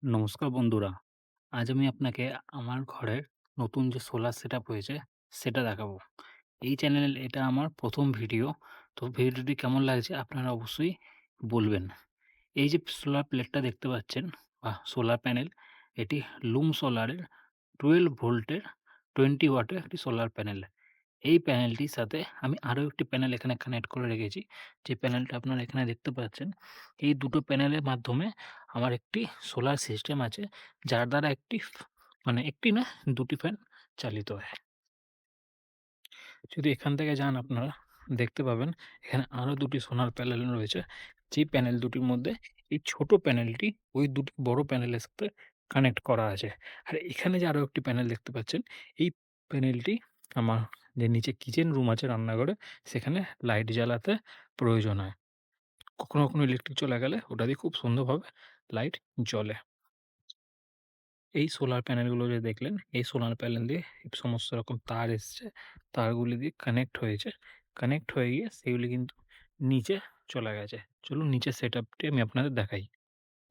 নমস্কার বন্ধুরা। আজ আমি আপনাকে আমার ঘরের নতুন যে সোলার সেটআপ হয়েছে সেটা দেখাবো। এই চ্যানেলে এটা আমার ১ম ভিডিও। তো ভিডিওটি কেমন লাগছে আপনারা অবশ্যই বলবেন। এই যে সোলার প্লেটটা দেখতে পাচ্ছেন বা সোলার প্যানেল, এটি লুম সোলারের 12 ভোল্টের 20 ওয়াটের একটি সোলার প্যানেল। এই প্যানেলটির সাথে আমি আরও একটি প্যানেল এখানে কানেক্ট করে রেখেছি। যে প্যানেলটা আপনারা এখানে দেখতে পাচ্ছেন। এই দুটো প্যানেলের মাধ্যমে আমার একটি সোলার সিস্টেম আছে, যার দ্বারা একটি না ২ টি ফ্যান চালিত হয়। যদি এখান থেকে যান আপনারা দেখতে পাবেন এখানে আরও ২ টি সোলার প্যানেল রয়েছে। যে প্যানেল দুটির মধ্যে এই ছোট প্যানেলটি ওই ২ টি বড় প্যানেলের সাথে কানেক্ট করা আছে। আর এখানে যে আরও একটি প্যানেল দেখতে পাচ্ছেন, এই প্যানেলটি আমার যে নিচে কিচেন রুম আছে রান্নাঘরে, সেখানে লাইট জ্বালাতে প্রয়োজন হয়। কখনো ইলেকট্রিক চলে গেলে ওটা দিয়ে খুব সুন্দরভাবে লাইট জ্বলে। এই সোলার প্যানেলগুলো যে দেখলেন, এই সোলার প্যানেল দিয়ে সমস্ত রকম তার এসছে। তারগুলি দিয়ে কানেক্ট হয়েছে। কানেক্ট হয়ে গিয়ে সেগুলি কিন্তু নিচে চলে গেছে। চলুন নিচের সেটআপটি আমি আপনাদের দেখাই।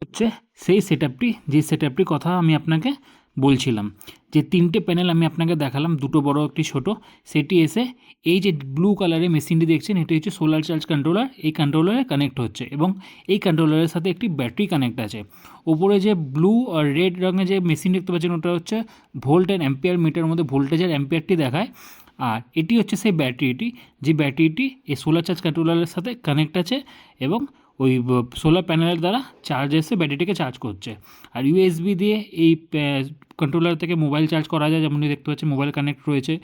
হচ্ছে সেই সেটআপটি, যে সেটআপটির কথা আমি আপনাকে বলছিলাম। যে ৩ টে প্যানেল আমি আপনাকে দেখালাম, ২ টো বড়, ১টি ছোট। সেটি এসে এই যে ব্লু কালারের মেশিনটি দেখছেন, এটি হচ্ছে সোলার চার্জ কন্ট্রোলার। এই কন্ট্রোলারে কানেক্ট হচ্ছে এবং এই কন্ট্রোলারের সাথে একটি ব্যাটারি কানেক্ট আছে। ওপরে যে ব্লু আর রেড রঙের যে মেশিন দেখতে পাচ্ছেন, ওটা হচ্ছে ভোল্ট অ্যান্ড অ্যাম্পিয়ার মিটারের মধ্যে ভোল্টেজের অ্যাম্পিয়ারটি দেখায়। আর এটি হচ্ছে সেই ব্যাটারিটি, যে ব্যাটারিটি এই সোলার চার্জ কন্ট্রোলারের সাথে কানেক্ট আছে এবং ওই সোলার প্যানেলের দ্বারা চার্জ এসে ব্যাটারিটাকে চার্জ করছে। আর ইউএসবি দিয়ে এই কন্ট্রোলার থেকে মোবাইল চার্জ করা যায়, যেমনটি দেখতে পাচ্ছি মোবাইল কানেক্ট রয়েছে।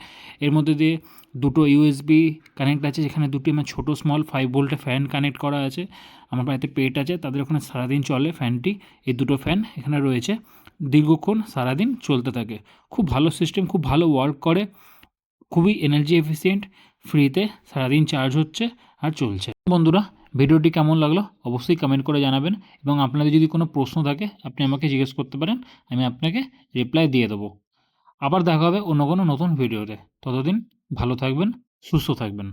এর মধ্যে দিয়ে দুটো ইউএসবি কানেক্ট আছে, যেখানে দুটি আমার ছোটো স্মল 5 ভোল্টের ফ্যান কানেক্ট করা আছে। আমার বাড়িতে পেট আছে, তাদের ওখানে সারাদিন চলে ফ্যানটি। এই দুটো ফ্যান এখানে রয়েছে, দীর্ঘক্ষণ সারাদিন চলতে থাকে। খুব ভালো সিস্টেম, খুব ভালো ওয়ার্ক করে, খুবই এনার্জি এফিসিয়েন্ট, ফ্রিতে সারাদিন চার্জ হচ্ছে আর চলছে। বন্ধুরা, ভিডিওটি কেমন লাগলো অবশ্যই কমেন্ট করে জানাবেন এবং আপনাদের যদি কোনো প্রশ্ন থাকে আপনি আমাকে জিজ্ঞেস করতে পারেন, আমি আপনাকে রিপ্লাই দিয়ে দেবো। আবার দেখা হবে অন্য কোনো নতুন ভিডিওতে। ততদিন ভালো থাকবেন, সুস্থ থাকবেন।